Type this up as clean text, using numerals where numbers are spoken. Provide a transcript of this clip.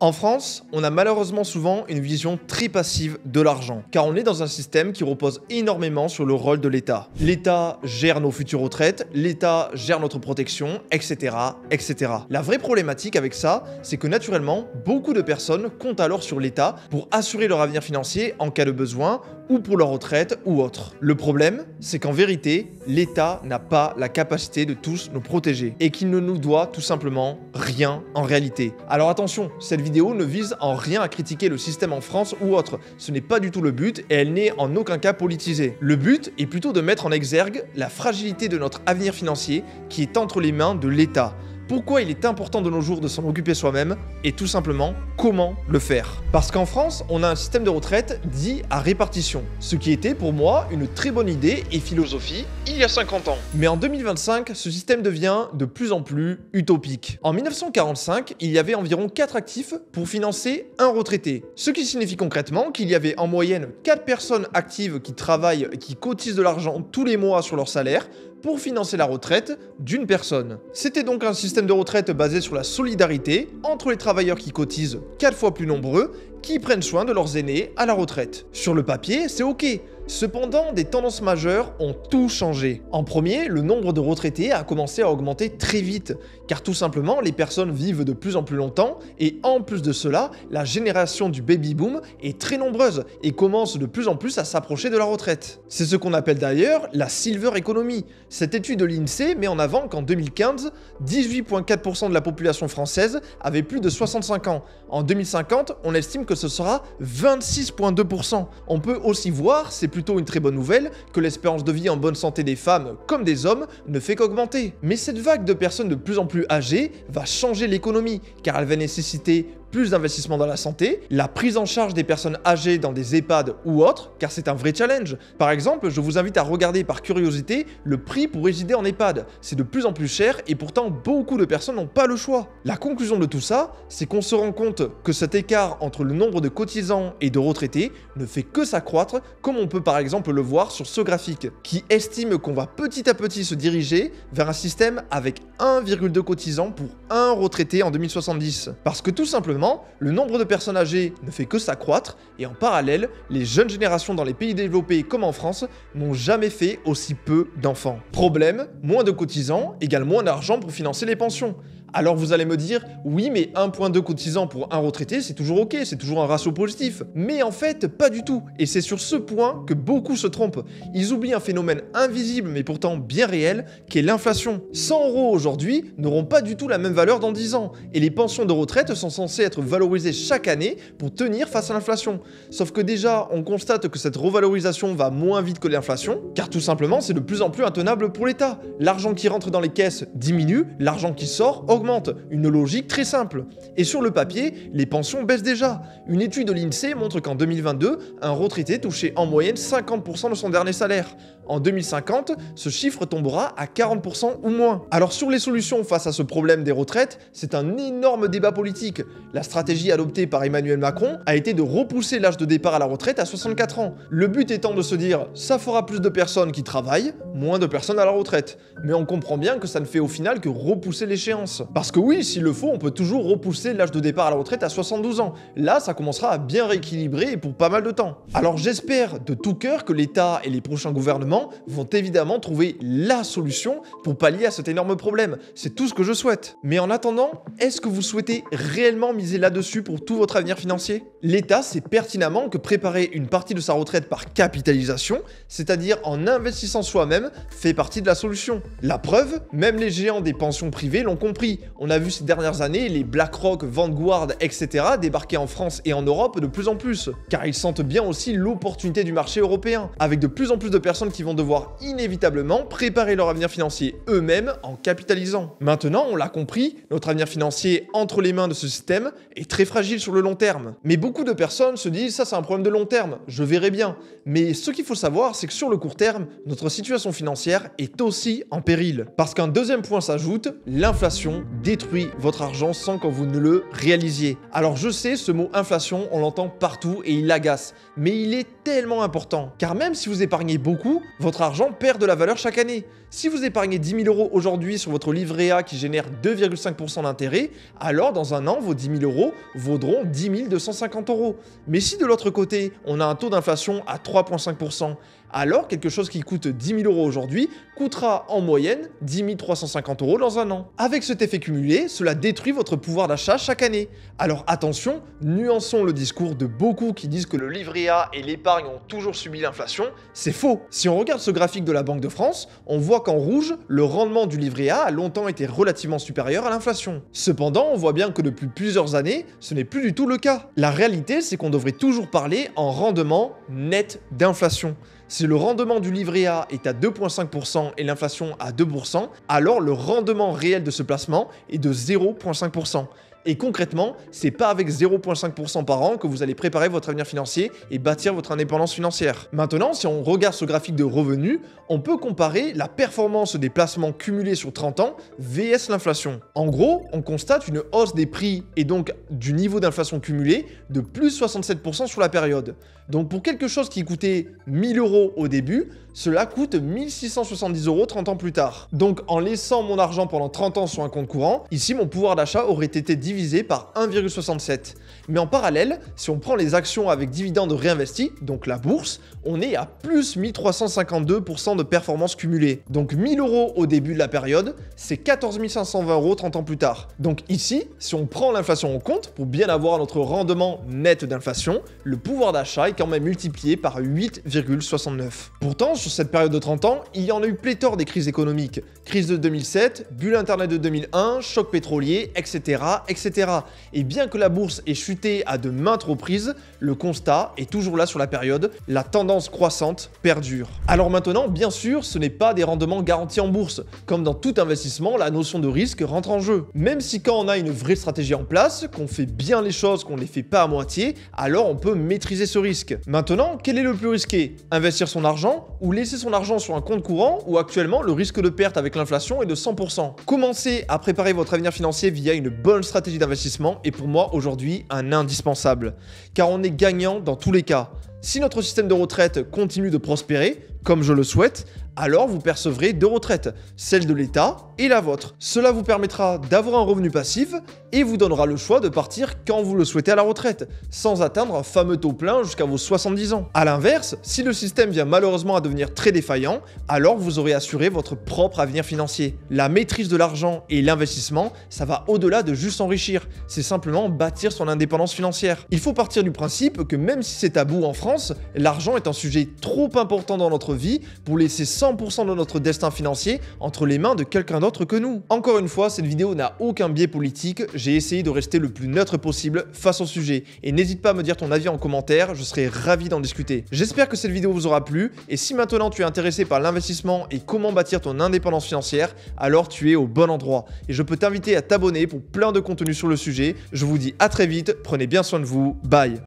En France, on a malheureusement souvent une vision très passive de l'argent, car on est dans un système qui repose énormément sur le rôle de l'État. L'État gère nos futures retraites, l'État gère notre protection, etc., etc. La vraie problématique avec ça, c'est que naturellement, beaucoup de personnes comptent alors sur l'État pour assurer leur avenir financier en cas de besoin, ou pour leur retraite ou autre. Le problème, c'est qu'en vérité, l'État n'a pas la capacité de tous nous protéger, et qu'il ne nous doit tout simplement rien en réalité. Alors attention, cette vidéo ne vise en rien à critiquer le système en France ou autre, ce n'est pas du tout le but et elle n'est en aucun cas politisée. Le but est plutôt de mettre en exergue la fragilité de notre avenir financier qui est entre les mains de l'État. Pourquoi il est important de nos jours de s'en occuper soi-même et tout simplement comment le faire. Parce qu'en France, on a un système de retraite dit à répartition, ce qui était pour moi une très bonne idée et philosophie il y a 50 ans. Mais en 2025, ce système devient de plus en plus utopique. En 1945, il y avait environ 4 actifs pour financer un retraité, ce qui signifie concrètement qu'il y avait en moyenne 4 personnes actives qui travaillent et qui cotisent de l'argent tous les mois sur leur salaire pour financer la retraite d'une personne. C'était donc un système de retraite basé sur la solidarité entre les travailleurs qui cotisent 4 fois plus nombreux, qui prennent soin de leurs aînés à la retraite. Sur le papier, c'est ok. Cependant, des tendances majeures ont tout changé. En premier, le nombre de retraités a commencé à augmenter très vite, car tout simplement, les personnes vivent de plus en plus longtemps, et en plus de cela, la génération du baby-boom est très nombreuse, et commence de plus en plus à s'approcher de la retraite. C'est ce qu'on appelle d'ailleurs la silver economy. Cette étude de l'INSEE met en avant qu'en 2015, 18,4% de la population française avait plus de 65 ans. En 2050, on estime que ce sera 26,2%. On peut aussi voir, c'est plutôt une très bonne nouvelle, que l'espérance de vie en bonne santé des femmes comme des hommes ne fait qu'augmenter. Mais cette vague de personnes de plus en plus âgées va changer l'économie, car elle va nécessiter plus d'investissement dans la santé, la prise en charge des personnes âgées dans des EHPAD ou autres, car c'est un vrai challenge. Par exemple, je vous invite à regarder par curiosité le prix pour résider en EHPAD. C'est de plus en plus cher et pourtant beaucoup de personnes n'ont pas le choix. La conclusion de tout ça, c'est qu'on se rend compte que cet écart entre le nombre de cotisants et de retraités ne fait que s'accroître, comme on peut par exemple le voir sur ce graphique, qui estime qu'on va petit à petit se diriger vers un système avec 1,2 cotisants pour un retraité en 2070. Parce que tout simplement, le nombre de personnes âgées ne fait que s'accroître et en parallèle, les jeunes générations dans les pays développés comme en France n'ont jamais fait aussi peu d'enfants. Problème, moins de cotisants égale moins d'argent pour financer les pensions. Alors vous allez me dire, oui mais 1,2 cotisants pour un retraité c'est toujours ok, c'est toujours un ratio positif. Mais en fait, pas du tout. Et c'est sur ce point que beaucoup se trompent. Ils oublient un phénomène invisible mais pourtant bien réel, qui est l'inflation. 100 € aujourd'hui n'auront pas du tout la même valeur dans 10 ans. Et les pensions de retraite sont censées être valorisées chaque année pour tenir face à l'inflation. Sauf que déjà, on constate que cette revalorisation va moins vite que l'inflation, car tout simplement c'est de plus en plus intenable pour l'État. L'argent qui rentre dans les caisses diminue, l'argent qui sort augmente. Une logique très simple. Et sur le papier, les pensions baissent déjà. Une étude de l'INSEE montre qu'en 2022, un retraité touchait en moyenne 50% de son dernier salaire. En 2050, ce chiffre tombera à 40% ou moins. Alors sur les solutions face à ce problème des retraites, c'est un énorme débat politique. La stratégie adoptée par Emmanuel Macron a été de repousser l'âge de départ à la retraite à 64 ans. Le but étant de se dire, ça fera plus de personnes qui travaillent, moins de personnes à la retraite. Mais on comprend bien que ça ne fait au final que repousser l'échéance. Parce que oui, s'il le faut, on peut toujours repousser l'âge de départ à la retraite à 72 ans. Là, ça commencera à bien rééquilibrer et pour pas mal de temps. Alors j'espère de tout cœur que l'État et les prochains gouvernements vont évidemment trouver la solution pour pallier à cet énorme problème. C'est tout ce que je souhaite. Mais en attendant, est-ce que vous souhaitez réellement miser là-dessus pour tout votre avenir financier? L'État sait pertinemment que préparer une partie de sa retraite par capitalisation, c'est-à-dire en investissant soi-même, fait partie de la solution. La preuve, même les géants des pensions privées l'ont compris. On a vu ces dernières années les BlackRock, Vanguard, etc. débarquer en France et en Europe de plus en plus, car ils sentent bien aussi l'opportunité du marché européen, avec de plus en plus de personnes qui vont devoir inévitablement préparer leur avenir financier eux-mêmes en capitalisant. Maintenant, on l'a compris, notre avenir financier entre les mains de ce système est très fragile sur le long terme. Mais beaucoup de personnes se disent ça c'est un problème de long terme, je verrai bien. Mais ce qu'il faut savoir, c'est que sur le court terme, notre situation financière est aussi en péril. Parce qu'un deuxième point s'ajoute, l'inflation détruit votre argent sans que vous ne le réalisiez. Alors je sais, ce mot inflation, on l'entend partout et il agace, mais il est tellement important. Car même si vous épargnez beaucoup, Votre argent perd de la valeur chaque année. Si vous épargnez 10 000 € aujourd'hui sur votre livret A qui génère 2,5% d'intérêt, alors dans un an, vos 10 000 € vaudront 10 250 €. Mais si de l'autre côté, on a un taux d'inflation à 3,5%, alors quelque chose qui coûte 10 000 € aujourd'hui coûtera en moyenne 10 350 € dans un an. Avec cet effet cumulé, cela détruit votre pouvoir d'achat chaque année. Alors attention, nuançons le discours de beaucoup qui disent que le livret A et l'épargne ont toujours subi l'inflation, c'est faux. Si on regarde ce graphique de la Banque de France, on voit qu'en rouge, le rendement du livret A a longtemps été relativement supérieur à l'inflation. Cependant, on voit bien que depuis plusieurs années, ce n'est plus du tout le cas. La réalité, c'est qu'on devrait toujours parler en rendement net d'inflation. Si le rendement du livret A est à 2,5% et l'inflation à 2%, alors le rendement réel de ce placement est de 0,5%. Et concrètement, c'est pas avec 0,5% par an que vous allez préparer votre avenir financier et bâtir votre indépendance financière. Maintenant, si on regarde ce graphique de revenus, on peut comparer la performance des placements cumulés sur 30 ans vs l'inflation. En gros, on constate une hausse des prix et donc du niveau d'inflation cumulé de plus 67% sur la période. Donc pour quelque chose qui coûtait 1 000 € au début, cela coûte 1 670 € 30 ans plus tard. Donc en laissant mon argent pendant 30 ans sur un compte courant, ici mon pouvoir d'achat aurait été divisé par 1,67. Mais en parallèle, si on prend les actions avec dividendes réinvestis, donc la bourse, on est à plus 1352% de performance cumulée. Donc 1 000 € au début de la période, c'est 14 520 € 30 ans plus tard. Donc ici, si on prend l'inflation en compte, pour bien avoir notre rendement net d'inflation, le pouvoir d'achat est quand même multiplié par 8,69. Pourtant, sur cette période de 30 ans, il y en a eu pléthore des crises économiques. Crise de 2007, bulle internet de 2001, choc pétrolier, etc., etc. Et bien que la bourse ait chuté à de maintes reprises, le constat est toujours là sur la période, la tendance croissante perdure. Alors maintenant, bien sûr, ce n'est pas des rendements garantis en bourse. Comme dans tout investissement, la notion de risque rentre en jeu. Même si quand on a une vraie stratégie en place, qu'on fait bien les choses, qu'on ne les fait pas à moitié, alors on peut maîtriser ce risque. Maintenant, quel est le plus risqué? Investir son argent ou laisser son argent sur un compte courant où actuellement le risque de perte avec l'inflation est de 100%. Commencez à préparer votre avenir financier via une bonne stratégie d'investissement est pour moi aujourd'hui un indispensable. Car on est gagnant dans tous les cas. Si notre système de retraite continue de prospérer, comme je le souhaite, alors vous percevrez deux retraites, celle de l'État et la vôtre. Cela vous permettra d'avoir un revenu passif et vous donnera le choix de partir quand vous le souhaitez à la retraite, sans atteindre un fameux taux plein jusqu'à vos 70 ans. A l'inverse, si le système vient malheureusement à devenir très défaillant, alors vous aurez assuré votre propre avenir financier. La maîtrise de l'argent et l'investissement, ça va au-delà de juste s'enrichir, c'est simplement bâtir son indépendance financière. Il faut partir du principe que même si c'est tabou en France, l'argent est un sujet trop important dans notre vie pour laisser 100% de notre destin financier entre les mains de quelqu'un d'autre que nous. Encore une fois, cette vidéo n'a aucun biais politique, j'ai essayé de rester le plus neutre possible face au sujet. Et n'hésite pas à me dire ton avis en commentaire, je serai ravi d'en discuter. J'espère que cette vidéo vous aura plu, et si maintenant tu es intéressé par l'investissement et comment bâtir ton indépendance financière, alors tu es au bon endroit. Et je peux t'inviter à t'abonner pour plein de contenus sur le sujet. Je vous dis à très vite, prenez bien soin de vous, bye.